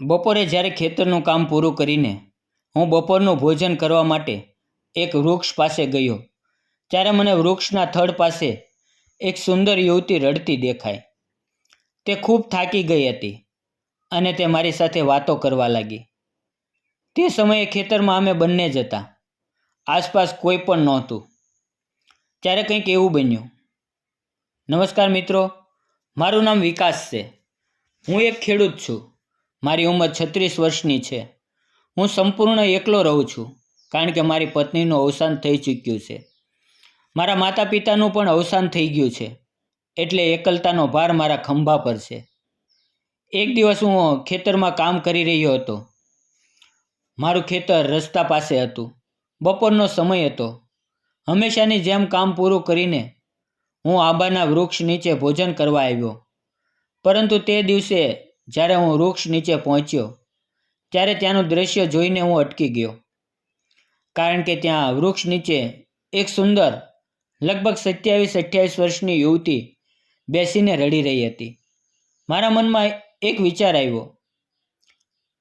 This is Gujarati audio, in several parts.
બપોરે જ્યારે ખેતરનું કામ પૂરું કરીને હું બપોરનું ભોજન કરવા માટે એક વૃક્ષ પાસે ગયો ત્યારે મને વૃક્ષના થડ પાસે એક સુંદર યુવતી રડતી દેખાઈ. તે ખૂબ થાકી ગઈ હતી અને તે મારી સાથે વાતો કરવા લાગી. તે સમયે ખેતરમાં અમે બંને જ હતા. આસપાસ કોઈ પણ નહોતું. ત્યારે કંઈક એવું બન્યું. નમસ્કાર મિત્રો, મારું નામ વિકાસ છે. હું એક ખેડૂત છું. મારી ઉંમર 36 વર્ષની છે. હું સંપૂર્ણ એકલો રહું છું કારણ કે મારી પત્નીનું અવસાન થઈ ચૂક્યું છે. મારા માતા પિતાનું પણ અવસાન થઈ ગયું છે, એટલે એકલતાનો ભાર મારા ખંભા પર છે. એક દિવસ હું ખેતરમાં કામ કરી રહ્યો હતો. મારું ખેતર રસ્તા પાસે હતું. બપોરનો સમય હતો. હંમેશાની જેમ કામ પૂરું કરીને હું આંબાના વૃક્ષ નીચે ભોજન કરવા આવ્યો. પરંતુ તે દિવસે જ્યારે હું વૃક્ષ નીચે પહોંચ્યો ત્યારે ત્યાંનું દૃશ્ય જોઈને હું અટકી ગયો. કારણ કે ત્યાં વૃક્ષ નીચે એક સુંદર લગભગ 27-28 વર્ષની યુવતી બેસીને રડી રહી હતી. મારા મનમાં એક વિચાર આવ્યો.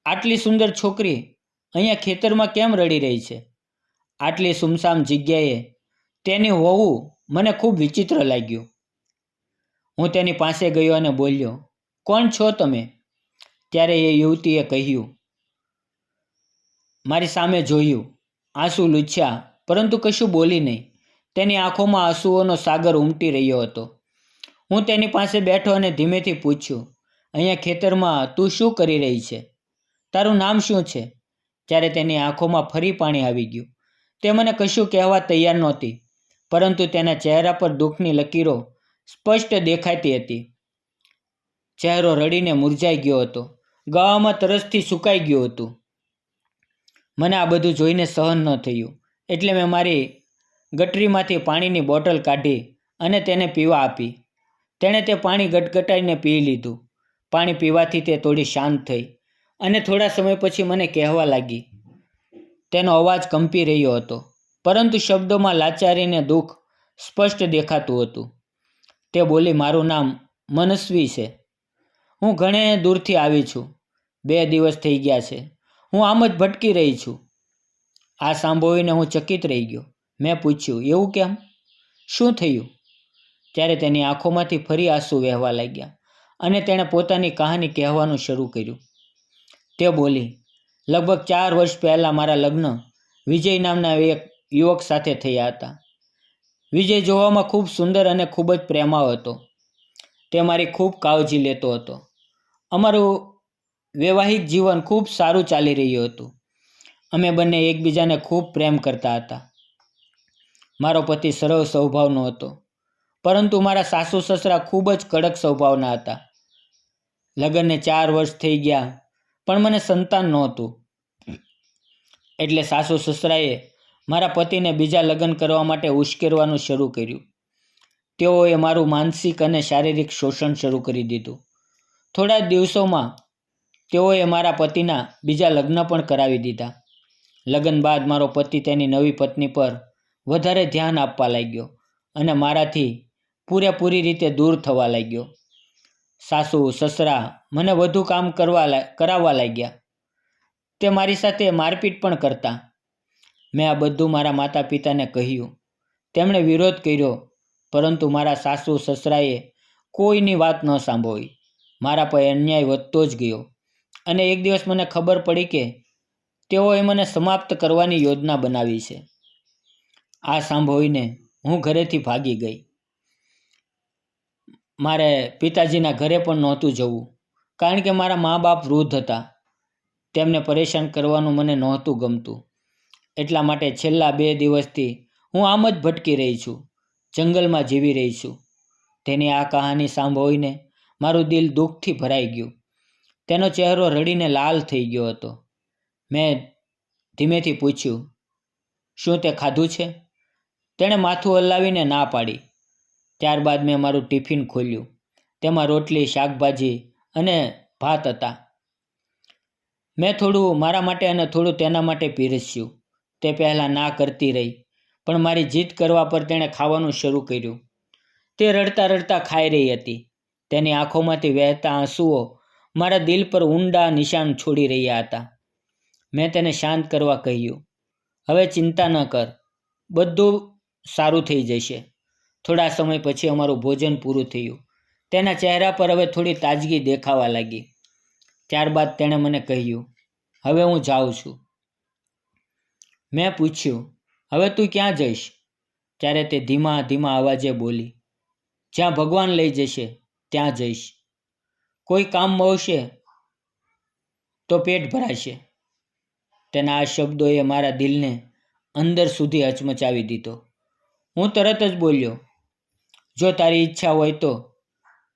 આટલી સુંદર છોકરી અહીંયા ખેતરમાં કેમ રડી રહી છે? આટલી સુમસામ જગ્યાએ તેની હોવું મને ખૂબ વિચિત્ર લાગ્યું. હું તેની પાસે ગયો અને બોલ્યો, "કોણ છો તમે?" ત્યારે એ યુવતીએ કહ્યું. મારી સામે જોયું, આંસુ લૂછ્યા, પરંતુ કશું બોલી નહીં. તેની આંખોમાં આંસુઓનો સાગર ઉમટી રહ્યો હતો. હું તેની પાસે બેઠો અને ધીમેથી પૂછ્યું, "અહીંયા ખેતરમાં તું શું કરી રહી છે? તારું નામ શું છે?" ત્યારે તેની આંખોમાં ફરી પાણી આવી ગયું. તે મને કશું કહેવા તૈયાર નહોતી, પરંતુ તેના ચહેરા પર દુઃખની લકીરો સ્પષ્ટ દેખાતી હતી. ચહેરો રડીને મુરઝાઈ ગયો હતો. ગળામાં તરસથી સુકાઈ ગયું હતું. મને આ બધું જોઈને સહન ન થયું, એટલે મેં મારી ગટરીમાંથી પાણીની બોટલ કાઢી અને તેને પીવા આપી. તેણે તે પાણી ગટગટાઈને પી લીધું. પાણી પીવાથી તે થોડી શાંત થઈ અને થોડા સમય પછી મને કહેવા લાગી. તેનો અવાજ કંપી રહ્યો હતો, પરંતુ શબ્દોમાં લાચારીને દુઃખ સ્પષ્ટ દેખાતું હતું. તે બોલી, "મારું નામ મનસ્વી છે. હું ઘણે દૂરથી આવી છું. 2 દિવસ થઈ ગયા છે. હું આમ જ ભટકી રહી છું." આ સાંભળીને હું ચકિત રહી ગયો. મેં પૂછ્યું, "એવું કેમ? શું થયું?" ત્યારે તેની આંખોમાંથી ફરી આંસુ વહેવા લાગ્યા અને તેણે પોતાની કહાની કહેવાનું શરૂ કર્યું. તે બોલી, "લગભગ 4 વર્ષ પહેલાં મારા લગ્ન વિજય નામના એક યુવક સાથે થયા હતા. વિજય જોવામાં ખૂબ સુંદર અને ખૂબ જ પ્રેમાળ હતો. તે મારી ખૂબ કાળજી લેતો હતો. અમારું વૈવાહિક જીવન ખૂબ સારું ચાલી રહ્યું હતું. અમે બંને એકબીજાને ખૂબ પ્રેમ કરતા હતા. મારો પતિ સરળ સ્વભાવનો હતો, પરંતુ મારા સાસુ સસરા ખૂબ જ કડક સ્વભાવના હતા. લગ્નને 4 વર્ષ થઈ ગયા, પણ મને સંતાન નહોતું. એટલે સાસુ સસરાએ મારા પતિને બીજા લગ્ન કરવા માટે ઉશ્કેરવાનું શરૂ કર્યું. તેઓએ મારું માનસિક અને શારીરિક શોષણ શરૂ કરી દીધું. થોડા દિવસોમાં તેઓએ મારા પતિના બીજા લગ્ન પણ કરાવી દીધા. લગ્ન બાદ મારો પતિ તેની નવી પત્ની પર વધારે ધ્યાન આપવા લાગ્યો અને મારાથી પૂરેપૂરી રીતે દૂર થવા લાગ્યો. સાસુ સસરા મને વધુ કામ કરાવવા લાગ્યા. તે મારી સાથે મારપીટ પણ કરતા. મેં આ બધું મારા માતા પિતાને કહ્યું. તેમણે વિરોધ કર્યો, પરંતુ મારા સાસુ સસરાએ કોઈની વાત ન સાંભળી. મારા પર અન્યાય વધતો જ ગયો અને એક દિવસ મને ખબર પડી કે તેઓએ મને સમાપ્ત કરવાની યોજના બનાવી છે. આ સાંભળીને હું ઘરેથી ભાગી ગઈ. મારે પિતાજીના ઘરે પણ નહોતું જવું, કારણ કે મારા મા બાપ વૃદ્ધ હતા. તેમને પરેશાન કરવાનું મને નહોતું ગમતું. એટલા માટે છેલ્લા 2 દિવસથી હું આમ જ ભટકી રહી છું, જંગલમાં જીવી રહી છું." તેની આ કહાની સાંભળીને મારું દિલ દુઃખથી ભરાઈ ગયું. તેનો ચહેરો રડીને લાલ થઈ ગયો હતો. મેં ધીમેથી પૂછ્યું, "શું તે ખાધું છે?" તેણે માથું હલાવીને ના પાડી. ત્યારબાદ મેં મારું ટિફિન ખોલ્યું. તેમાં રોટલી, શાકભાજી અને ભાત હતા. મેં થોડું મારા માટે અને થોડું તેના માટે પીરસ્યું. તે પહેલાં ના કરતી રહી, પણ મારી જીદ કરવા પર તેણે ખાવાનું શરૂ કર્યું. તે રડતા રડતા ખાઈ રહી હતી. તેની આંખોમાંથી વહેતા આંસુઓ મારા દિલ પર ઊંડા નિશાન છોડી રહ્યા હતા. મેં તેને શાંત કરવા કહ્યું, હવે ચિંતા ન કર, બધું સારું થઈ જશે. થોડા સમય પછી અમારું ભોજન પૂરું થયું. તેના ચહેરા પર હવે થોડી તાજગી દેખાવા લાગી. ત્યારબાદ તેણે મને કહ્યું, હવે હું જાઉં છું. મેં પૂછ્યું, હવે તું ક્યાં જઈશ? ત્યારે તે ધીમા ધીમા અવાજે બોલી, જ્યાં ભગવાન લઈ જશે ત્યાં જઈશ. કોઈ કામ મળશે તો પેટ ભરાશે. તેના આ શબ્દોએ મારા દિલને અંદર સુધી હચમચાવી દીધો. હું તરત જ બોલ્યો, જો તારી ઈચ્છા હોય તો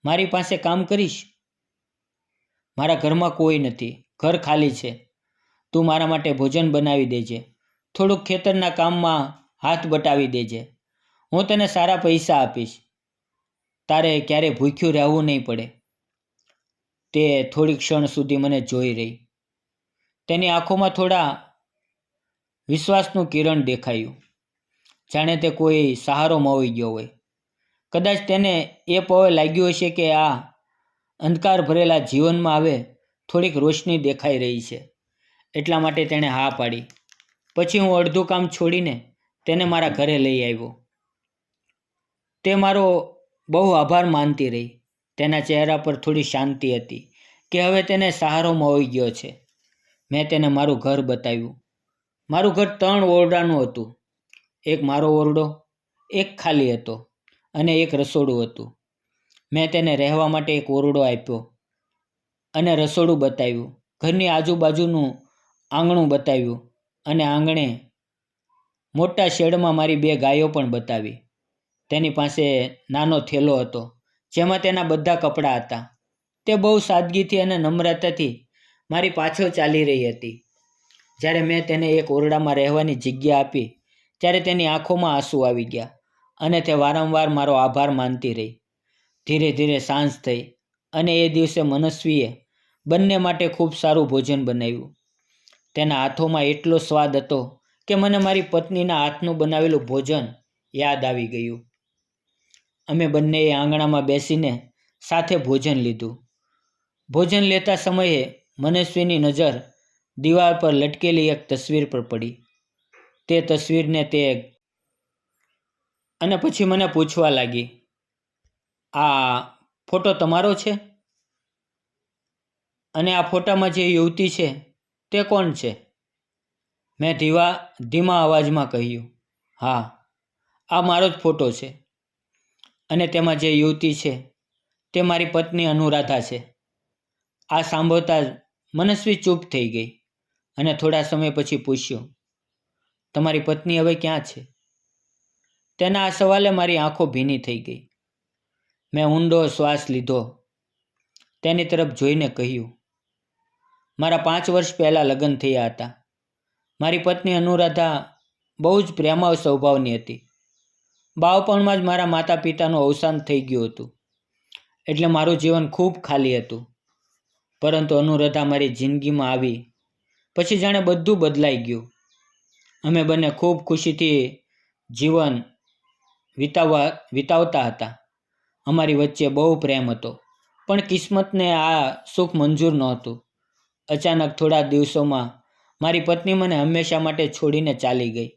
મારી પાસે કામ કરીશ. મારા ઘરમાં કોઈ નથી, ઘર ખાલી છે. તું મારા માટે ભોજન બનાવી દેજે, થોડુંક ખેતરના કામમાં હાથ બટાવી દેજે. હું તને સારા પૈસા આપીશ. તારે ક્યારેય ભૂખ્યું રહેવું નહીં પડે. તે થોડી ક્ષણ સુધી મને જોઈ રહી. તેની આંખોમાં થોડા વિશ્વાસનું કિરણ દેખાયું, જાણે તે કોઈ સહારો મળી ગયો હોય. કદાચ તેને એ પવે લાગ્યું હશે કે આ અંધકાર ભરેલા જીવનમાં હવે થોડીક રોશની દેખાઈ રહી છે. એટલા માટે તેણે હા પાડી. પછી હું અડધું કામ છોડીને તેને મારા ઘરે લઈ આવ્યો. તે મારો બહુ આભાર માનતી રહી. તેના ચહેરા પર થોડી શાંતિ હતી કે હવે તેને સહારો મળી ગયો છે. મેં તેને મારું ઘર બતાવ્યું. મારું ઘર 3 ઓરડાનું હતું. એક મારો ઓરડો, એક ખાલી હતો અને એક રસોડું હતું. મેં તેને રહેવા માટે એક ઓરડો આપ્યો અને રસોડું બતાવ્યું. ઘરની આજુબાજુનું આંગણું બતાવ્યું અને આંગણે મોટા શેડમાં મારી 2 ગાયો પણ બતાવી. તેની પાસે નાનો થેલો હતો જેમાં તેના બધા કપડાં હતા. તે બહુ સાદગીથી અને નમ્રતાથી મારી પાછળ ચાલી રહી હતી. જ્યારે મેં તેને એક ઓરડામાં રહેવાની જગ્યા આપી ત્યારે તેની આંખોમાં આંસુ આવી ગયા અને તે વારંવાર મારો આભાર માનતી રહી. ધીરે ધીરે સાંજ થઈ અને એ દિવસે મનસ્વીએ બંને માટે ખૂબ સારું ભોજન બનાવ્યું. તેના હાથોમાં એટલો સ્વાદ હતો કે મને મારી પત્નીના હાથનું બનાવેલું ભોજન યાદ આવી ગયું. અમે બંનેએ આંગણામાં બેસીને સાથે ભોજન લીધું. ભોજન લેતા સમયે મનસ્વીની નજર દિવાલ પર લટકેલી એક તસવીર પર પડી. તે તસવીરને તે અને પછી મને પૂછવા લાગી, આ ફોટો તમારો છે? અને આ ફોટામાં જે યુવતી છે તે કોણ છે? મેં ધીમા અવાજમાં કહ્યું, હા, આ મારો જ ફોટો છે અને તેમાં જે યુવતી છે તે મારી પત્ની અનુરાધા છે. આ સાંભળતા જ મનસ્વી ચૂપ થઈ ગઈ અને થોડા સમય પછી પૂછ્યું, તમારી પત્ની હવે ક્યાં છે? તેના આ સવાલે મારી આંખો ભીની થઈ ગઈ. મેં ઊંડો શ્વાસ લીધો. તેની તરફ જોઈને કહ્યું, મારા 5 વર્ષ પહેલાં લગ્ન થયા હતા. મારી પત્ની અનુરાધા બહુ જ પ્રેમાળ સ્વભાવની હતી. બાળપણમાં જ મારા માતા પિતાનું અવસાન થઈ ગયું હતું, એટલે મારું જીવન ખૂબ ખાલી હતું. પરંતુ અનુરાધા મારી જિંદગીમાં આવી પછી જાણે બધું બદલાઈ ગયું. અમે બંને ખૂબ ખુશીથી જીવન વિતાવતા હતા. અમારી વચ્ચે બહુ પ્રેમ હતો, પણ કિસ્મતને આ સુખ મંજૂર નહોતું. અચાનક થોડા દિવસોમાં મારી પત્ની મને હંમેશા માટે છોડીને ચાલી ગઈ.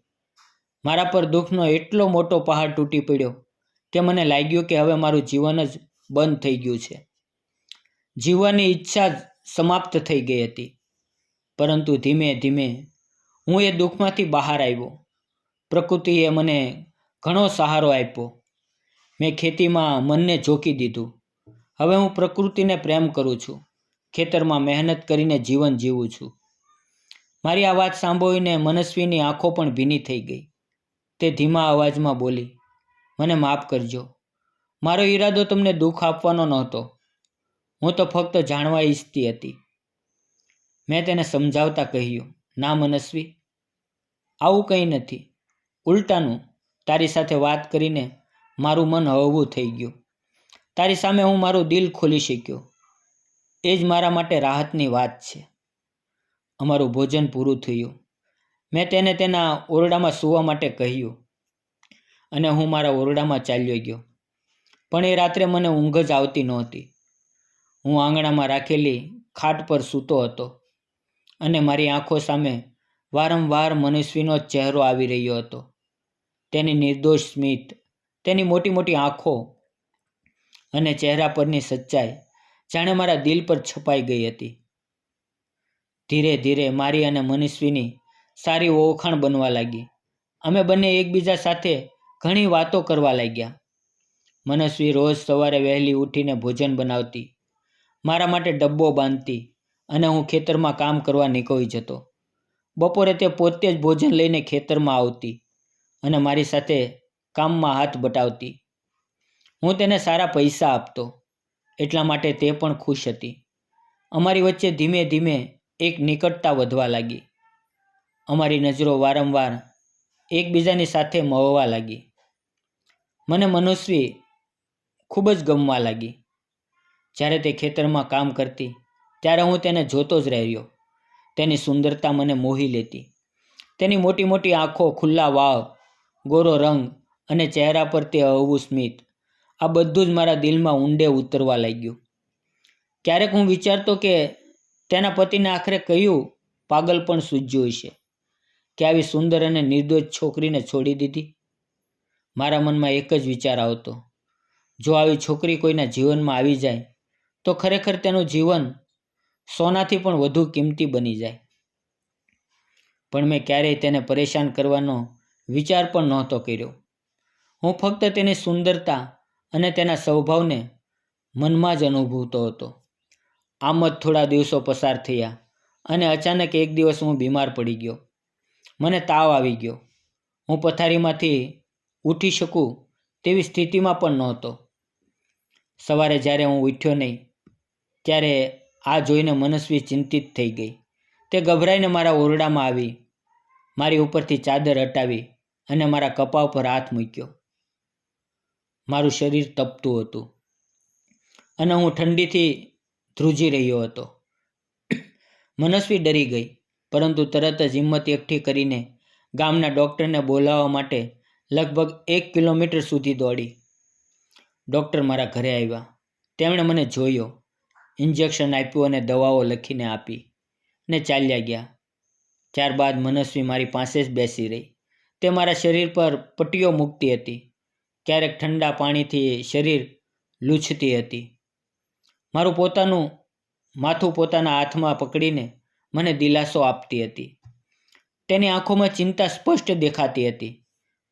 મારા પર દુઃખનો એટલો મોટો પહાડ તૂટી પડ્યો કે મને લાગ્યું કે હવે મારું જીવન જ બંધ થઈ ગયું છે. જીવવાની ઈચ્છા જ સમાપ્ત થઈ ગઈ હતી. પરંતુ ધીમે ધીમે હું એ દુઃખમાંથી બહાર આવ્યો. પ્રકૃતિએ મને ઘણો સહારો આપ્યો. મેં ખેતીમાં મનને ઝોકી દીધું. હવે હું પ્રકૃતિને પ્રેમ કરું છું. ખેતરમાં મહેનત કરીને જીવન જીવું છું. મારી આ વાત સાંભળીને મનસ્વીની આંખો પણ ભીની થઈ ગઈ. તે ધીમા અવાજમાં બોલી, મને માફ કરજો. મારો ઈરાદો તમને દુઃખ આપવાનો નહોતો. હું તો ફક્ત જાણવા ઈચ્છતી હતી. મેં તેને સમજાવતા કહ્યું, ના મનસ્વી, આવું કંઈ નથી. ઉલટાનું, તારી સાથે વાત કરીને મારું મન હળવું થઈ ગયું. તારી સામે હું મારું દિલ ખોલી શક્યો. એ જ મારા માટે રાહતની વાત છે. અમારું ભોજન પૂરું થયું. મેં તેને તેના ઓરડામાં સૂવા માટે કહ્યું અને હું મારા ઓરડામાં ચાલ્યો ગયો. પણ એ રાત્રે મને ઊંઘ જ આવતી નહોતી. હું આંગણામાં રાખેલી ખાટ પર સૂતો હતો અને મારી આંખો સામે વારંવાર મનસ્વીનો જ ચહેરો આવી રહ્યો હતો. તેની નિર્દોષ સ્મિત, તેની મોટી મોટી આંખો અને ચહેરા પરની સચ્ચાઈ જાણે મારા દિલ પર છપાઈ ગઈ હતી. ધીરે ધીરે મારી અને મનસ્વીની સારી ઓળખાણ બનવા લાગી. અમે બંને એકબીજા સાથે ઘણી વાતો કરવા લાગ્યા. મનસ્વી રોજ સવારે વહેલી ઉઠીને ભોજન બનાવતી, મારા માટે ડબ્બો બાંધતી અને હું ખેતરમાં કામ કરવા નીકળી જતો. બપોરે તે પોતે જ ભોજન લઈને ખેતરમાં આવતી અને મારી સાથે કામમાં હાથ બટાવતી. હું તેને સારા પૈસા આપતો, એટલા માટે તે પણ ખુશ હતી. અમારી વચ્ચે ધીમે ધીમે એક નિકટતા વધવા લાગી. અમારી નજરો વારંવાર એકબીજાની સાથે મળવા લાગી. મને મનસ્વી ખૂબ જ ગમવા લાગી. જ્યારે તે ખેતરમાં કામ કરતી ત્યારે હું તેને જોતો જ રહ્યો. તેની સુંદરતા મને મોહી લેતી. તેની મોટી મોટી આંખો, ખુલ્લા વાળ, ગોરો રંગ અને ચહેરા પર તે હળવું સ્મિત, આ બધું જ મારા દિલમાં ઊંડે ઉતરવા લાગ્યું. ક્યારેક હું વિચારતો કે તેના પતિને આખરે કયું પાગલપણ સૂઝ્યું હશે કે આવી સુંદર અને નિર્દોષ છોકરીને છોડી દીધી. મારા મનમાં એક જ વિચાર આવતો, જો આવી છોકરી કોઈના જીવનમાં આવી જાય તો ખરેખર તેનું જીવન સોનાથી પણ વધુ કિંમતી બની જાય. પણ મેં ક્યારેય તેને પરેશાન કરવાનો વિચાર પણ નહોતો કર્યો. હું ફક્ત તેની સુંદરતા અને તેના સ્વભાવને મનમાં જ અનુભવતો હતો. આમ જ થોડા દિવસો પસાર થયા અને અચાનક એક દિવસ હું બીમાર પડી ગયો. મને તાવ આવી ગયો. હું પથારીમાંથી ઉઠી શકું તેવી સ્થિતિમાં પણ નહોતો. સવારે જ્યારે હું ઉઠ્યો નહીં ત્યારે આ જોઈને મનસ્વી ચિંતિત થઈ ગઈ. તે ગભરાઈને મારા ઓરડામાં આવી, મારી ઉપરથી ચાદર હટાવી અને મારા કપાળ પર હાથ મૂક્યો. મારું શરીર તપતું હતું અને હું ઠંડીથી ધ્રુજી રહ્યો હતો. મનસ્વી ડરી ગઈ, પરંતુ તરત જ હિંમત એકઠી કરીને ગામના ડૉક્ટરને બોલાવવા માટે લગભગ 1 કિલોમીટર સુધી દોડી. ડૉક્ટર મારા ઘરે આવ્યા. તેમણે મને જોયો, ઇન્જેક્શન આપ્યું અને દવાઓ લખીને આપી ને ચાલ્યા ગયા. ત્યારબાદ મનસ્વી મારી પાસે જ બેસી રહી. તે મારા શરીર પર પટ્ટીઓ મૂકતી હતી, ક્યારેક ઠંડા પાણીથી શરીર લૂછતી હતી. મારું પોતાનું માથું પોતાના હાથમાં પકડીને મને દિલાસો આપતી હતી. તેની આંખોમાં ચિંતા સ્પષ્ટ દેખાતી હતી,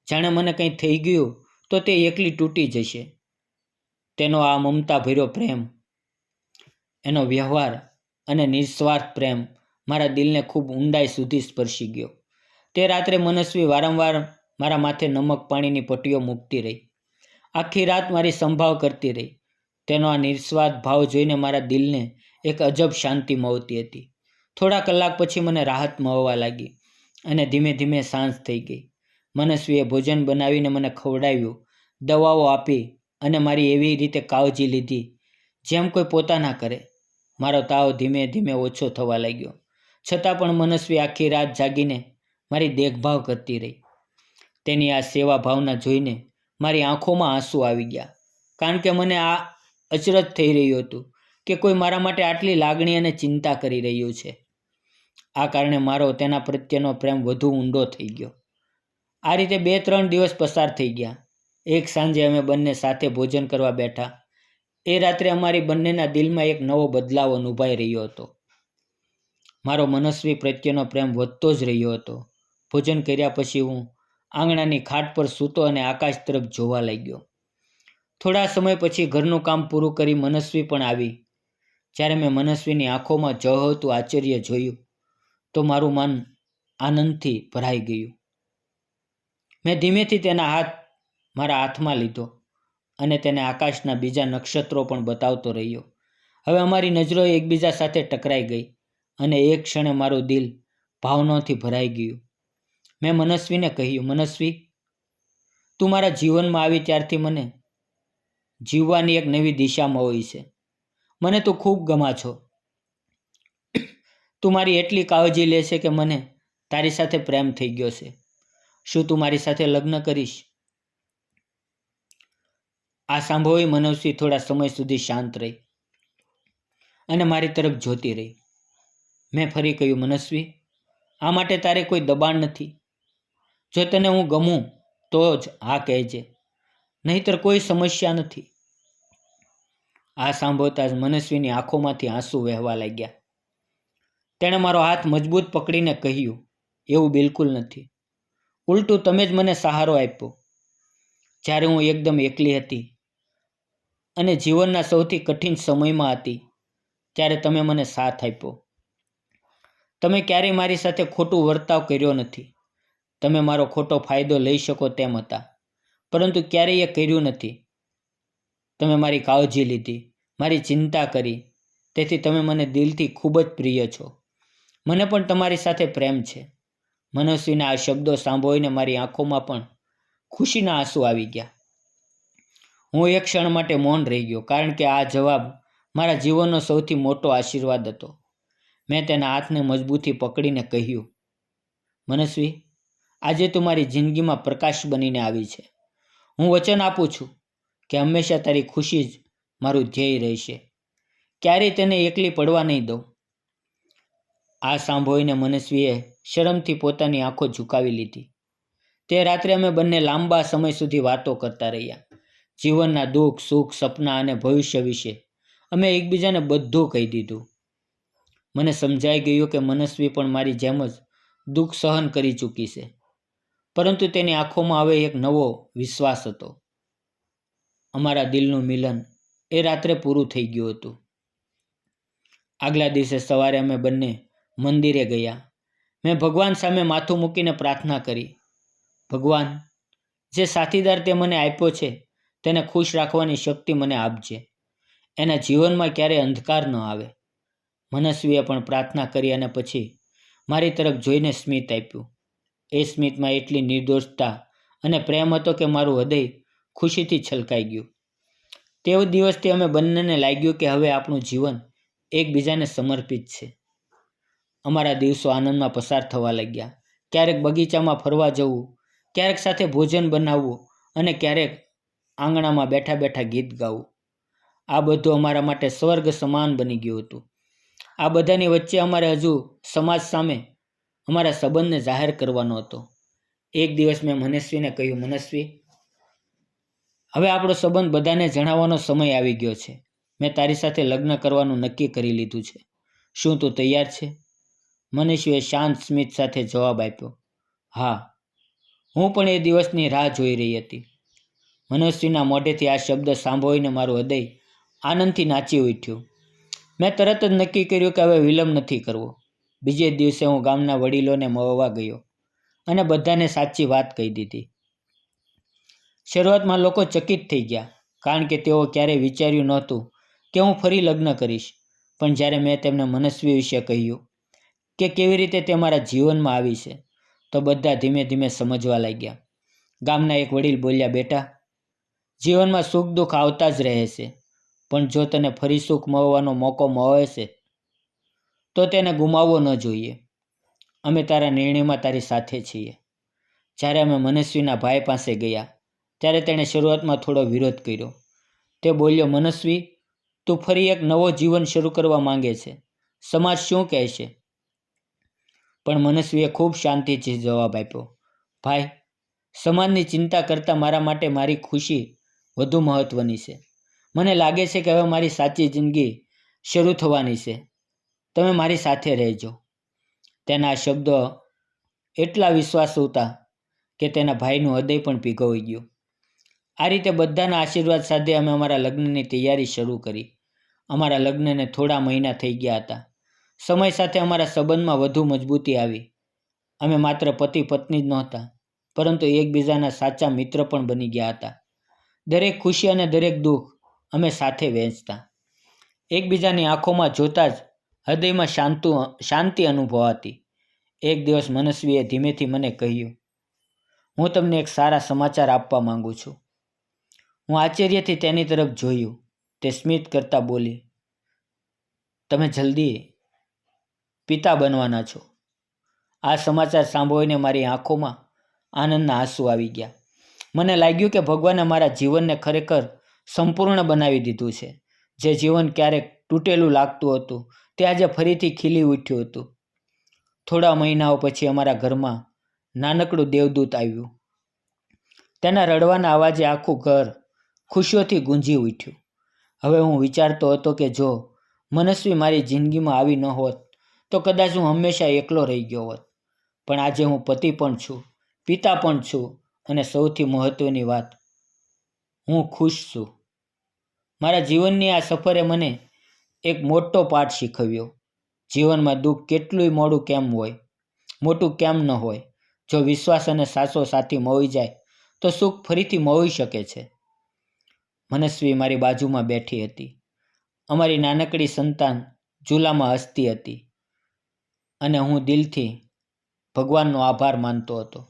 જાણે મને કંઈ થઈ ગયું તો તે એકલી તૂટી જશે. તેનો આ મમતાભર્યો પ્રેમ, એનો વ્યવહાર અને નિસ્વાર્થ પ્રેમ મારા દિલને ખૂબ ઊંડાઈ સુધી સ્પર્શી ગયો. તે રાત્રે મનસ્વી વારંવાર મારા માથે નમક પાણીની પટ્ટીઓ મૂકતી રહી. આખી રાત મારી સંભાળ કરતી રહી. તેનો આ નિસ્વાર્થ ભાવ જોઈને મારા દિલને એક અજબ શાંતિ મળતી હતી. થોડા કલાક પછી મને રાહત મળવા લાગી અને ધીમે ધીમે સાંજ થઈ ગઈ. મનસ્વીએ ભોજન બનાવીને મને ખવડાવ્યું, દવાઓ આપી અને મારી એવી રીતે કાળજી લીધી જેમ કોઈ પોતાના કરે. મારો તાવ ધીમે ધીમે ઓછો થવા લાગ્યો, છતાં પણ મનસ્વી આખી રાત જાગીને મારી દેખભાળ કરતી રહી. તેની આ સેવા ભાવના જોઈને મારી આંખોમાં આંસુ આવી ગયા, કારણ કે મને આ અચરજ થઈ રહ્યું હતું કે કોઈ મારા માટે આટલી લાગણી અને ચિંતા કરી રહ્યું છે. આ કારણે મારો તેના પ્રત્યેનો પ્રેમ વધુ ઊંડો થઈ ગયો. આ રીતે 2-3 દિવસ પસાર થઈ ગયા. એક સાંજે અમે બંને સાથે ભોજન કરવા બેઠા. એ રાત્રે અમારી બંનેના દિલમાં એક નવો બદલાવ અનુભવાઈ રહ્યો હતો. મારો મનસ્વી પ્રત્યેનો પ્રેમ વધતો જ રહ્યો હતો. ભોજન કર્યા પછી હું આંગણાની ખાટ પર સૂતો અને આકાશ તરફ જોવા લાગ્યો. થોડા સમય પછી ઘરનું કામ પૂરું કરી મનસ્વી પણ આવી. જ્યારે મેં મનસ્વીની આંખોમાં ઝળહળતું આશ્ચર્ય જોયું તો મારું મન આનંદથી ભરાઈ ગયું. મેં ધીમેથી તેના હાથ મારા હાથમાં લીધો અને તેને આકાશના બીજા નક્ષત્રો પણ બતાવતો રહ્યો. હવે અમારી નજરો એકબીજા સાથે ટકરાઈ ગઈ અને એક ક્ષણે મારું દિલ ભાવનાઓથી ભરાઈ ગયું. મેં મનસ્વીને કહ્યું, મનસ્વી, તું મારા જીવનમાં આવી ત્યારથી મને જીવવાની એક નવી દિશા મળી છે. મને તું ખૂબ ગમા છો. તું મારી એટલી કાળજી લે છે કે મને તારી સાથે પ્રેમ થઈ ગયો છે. શું તું મારી સાથે લગ્ન કરીશ? આ સાંભળી મનસ્વી થોડા સમય સુધી શાંત રહી. અને મારી તરફ જોતી રહી. મેં ફરી કહ્યું, મનસ્વી, આ માટે તારે કોઈ દબાણ નથી. જો તને હું ગમું તો જ હા કહેજે, નહીંતર કોઈ સમસ્યા નથી. આ સાંભળતા જ મનસ્વીની આંખોમાંથી આંસુ વહેવા લાગ્યા. તેણે મારો હાથ મજબૂત પકડીને કહ્યું, એવું બિલકુલ નથી. ઉલટું તમે જ મને સહારો આપ્યો. જ્યારે હું એકદમ એકલી હતી અને જીવનના સૌથી કઠિન સમયમાં હતી, ત્યારે તમે મને સાથ આપ્યો. તમે ક્યારેય મારી સાથે ખોટું વર્તાવ કર્યો નથી. તમે મારો ખોટો ફાયદો લઈ શકો તેમ હતા, પરંતુ ક્યારેય એ કર્યું નથી. તમે મારી કાળજી લીધી, મારી ચિંતા કરી, તેથી તમે મને દિલથી ખૂબ જ પ્રિય છો. મને પણ તમારી સાથે પ્રેમ છે. મનસ્વીના આ શબ્દો સાંભળીને મારી આંખોમાં પણ ખુશીના આંસુ આવી ગયા. હું એક ક્ષણ માટે મૌન રહી ગયો, કારણ કે આ જવાબ મારા જીવનનો સૌથી મોટો આશીર્વાદ હતો. મેં તેના હાથને મજબૂતી પકડીને કહ્યું, મનસ્વી, આજે તું મારી જિંદગીમાં પ્રકાશ બનીને આવી છે. હું વચન આપું છું કે હંમેશા તારી ખુશી જ મારું ધ્યેય રહેશે. ક્યારેય તેને એકલી પડવા નહીં દઉં. આ સાંભળીને મનસ્વીએ શરમથી પોતાની આંખો ઝુકાવી લીધી. તે રાત્રે અમે બંને લાંબા સમય સુધી વાતો કરતા રહ્યા. જીવનના દુઃખ, સુખ, સપના અને ભવિષ્ય વિશે અમે એકબીજાને બધું કહી દીધું. મને સમજાઈ ગયું કે મનસ્વી પણ મારી જેમ જ દુઃખ સહન કરી ચૂકી છે, પરંતુ તેની આંખોમાં હવે એક નવો વિશ્વાસ હતો. અમારા દિલનું મિલન એ રાત્રે પૂરું થઈ ગયું હતું. આગલા દિવસે સવારે અમે બંને મંદિરે ગયા. મેં ભગવાન સામે માથું મૂકીને પ્રાર્થના કરી, ભગવાન, જે સાથીદાર તે મને આપ્યો છે તેને ખુશ રાખવાની શક્તિ મને આપજે. એના જીવનમાં ક્યારેય અંધકાર ન આવે. મનસ્વીએ પણ પ્રાર્થના કરી અને પછી મારી તરફ જોઈને સ્મિત આપ્યું. એ સ્મિતમાં એટલી નિર્દોષતા અને પ્રેમ હતો કે મારું હૃદય ખુશીથી છલકાઈ ગયું. તે દિવસથી અમે બંનેને લાગ્યું કે હવે આપણું જીવન એકબીજાને સમર્પિત છે. અમારા દિવસો આનંદમાં પસાર થવા લાગ્યા. ક્યારેક બગીચામાં ફરવા જવું, ક્યારેક સાથે ભોજન બનાવવું અને ક્યારેક આંગણામાં બેઠા બેઠા ગીત ગાવું. આ બધું અમારા માટે સ્વર્ગ સમાન બની ગયું હતું. આ બધાની વચ્ચે અમારે હજુ સમાજ સામે અમારા સંબંધને જાહેર કરવાનો હતો. એક દિવસ મેં મનસ્વીને કહ્યું, મનસ્વી, હવે આપણો સંબંધ બધાને જણાવવાનો સમય આવી ગયો છે. મેં તારી સાથે લગ્ન કરવાનું નક્કી કરી લીધું છે. શું તું તૈયાર છે? મનસ્વીએ શાંત સ્મિત સાથે જવાબ આપ્યો, હા. હું પણ એ દિવસની રાહ જોઈ રહી હતી. મનસ્વીના મોઢેથી આ શબ્દ સાંભળીને મારું હૃદય આનંદથી નાચી ઉઠ્યું. મેં તરત જ નક્કી કર્યું કે હવે વિલંબ નથી કરવો. બીજે દિવસે હું ગામના વડીલોને મળવા ગયો અને બધાને સાચી વાત કહી દીધી. શરૂઆતમાં લોકો ચકિત થઈ ગયા, કારણ કે તેઓ ક્યારેય વિચાર્યું નહોતું કે હું ફરી લગ્ન કરીશ. પણ જ્યારે મેં તેમને મનસ્વી વિશે કહ્યું કે કેવી રીતે તે મારા જીવનમાં આવી છે, તો બધા ધીમે ધીમે સમજવા લાગ્યા. ગામના એક વડીલ બોલ્યા, બેટા, જીવનમાં સુખ દુઃખ આવતા જ રહે છે, પણ જો તને ફરી સુખ મળવાનો મોકો મળે છે તો તેને ગુમાવવો ન જોઈએ. અમે તારા નિર્ણયમાં તારી સાથે છીએ. જ્યારે અમે મનસ્વીના ભાઈ પાસે ગયા ત્યારે તેણે શરૂઆતમાં થોડો વિરોધ કર્યો. તે બોલ્યો, મનસ્વી, તું ફરી એક નવો જીવન શરૂ કરવા માંગે છે. સમાજ શું કહેશે? પણ મનસ્વીએ ખૂબ શાંતિથી જવાબ આપ્યો, ભાઈ, સમાજની ચિંતા કરતાં મારા માટે મારી ખુશી વધુ મહત્વની છે. મને લાગે છે કે હવે મારી સાચી જિંદગી શરૂ થવાની છે. તમે મારી સાથે રહેજો. તેના આ શબ્દો એટલા વિશ્વાસુ હતા કે તેના ભાઈનું હૃદય પણ પીગળી ગયું. આ રીતે બધાના આશીર્વાદ સાથે અમે અમારા લગ્નની તૈયારી શરૂ કરી. અમારા લગ્નને થોડા મહિના થઈ ગયા હતા. સમય સાથે અમારા સંબંધમાં વધુ મજબૂતી આવી. અમે માત્ર પતિ પત્ની જ નહોતા, પરંતુ એકબીજાના સાચા મિત્ર પણ બની ગયા હતા. દરેક ખુશી અને દરેક દુઃખ અમે સાથે વહેંચતા. એકબીજાની આંખોમાં જોતા જ હૃદયમાં શાંતિ અનુભવાતી. એક દિવસ મનસ્વીએ ધીમેથી મને કહ્યું, હું તમને એક સારા સમાચાર આપવા માંગુ છું. હું આશ્ચર્યથી તેની તરફ જોયું. તે સ્મિત કરતા બોલી, તમે જલ્દી પિતા બનવાના છો. આ સમાચાર સાંભળીને મારી આંખોમાં આનંદના આંસુ આવી ગયા. મને લાગ્યું કે ભગવાને મારા જીવનને ખરેખર સંપૂર્ણ બનાવી દીધું છે. જે જીવન ક્યારેક તૂટેલું લાગતું હતું તે આજે ફરીથી ખીલી ઉઠ્યું હતું. થોડા મહિનાઓ પછી અમારા ઘરમાં નાનકડું દેવદૂત આવ્યું. તેના રડવાના અવાજે આખું ઘર ખુશીઓથી ગુંજી ઉઠ્યું. હવે હું વિચારતો હતો કે જો મનસ્વી મારી જિંદગીમાં આવી ન હોત તો કદાચ હું હંમેશા એકલો રહી ગયો હોત. પણ આજે હું પતિ પણ છું, પિતા પણ છું અને સૌથી મહત્ત્વની વાત, હું ખુશ છું. મારા જીવનની આ સફરે મને એક મોટો પાઠ શીખવ્યો. જીવનમાં દુઃખ કેટલુંય મોટું કેમ ન હોય, જો વિશ્વાસ અને સાચો સાથી મળી જાય તો સુખ ફરીથી મળી શકે છે. મનસ્વી મારી બાજુમાં બેઠી હતી. અમારી નાનકડી સંતાન ઝૂલામાં હસતી હતી અને હું દિલથી ભગવાનનો આભાર માનતો હતો.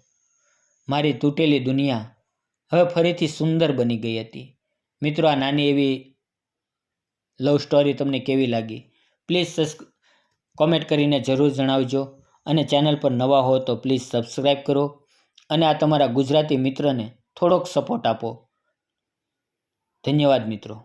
મારી તૂટેલી દુનિયા હવે ફરીથી સુંદર બની ગઈ હતી. મિત્રો, આ નાની એવી લવ સ્ટોરી તમને કેવી લાગી? પ્લીઝ કોમેન્ટ કરીને જરૂર જણાવજો અને ચેનલ પર નવા હો તો પ્લીઝ સબસ્ક્રાઈબ કરો અને આ તમારા ગુજરાતી મિત્રને થોડોક સપોર્ટ આપો. ધન્યવાદ મિત્રો.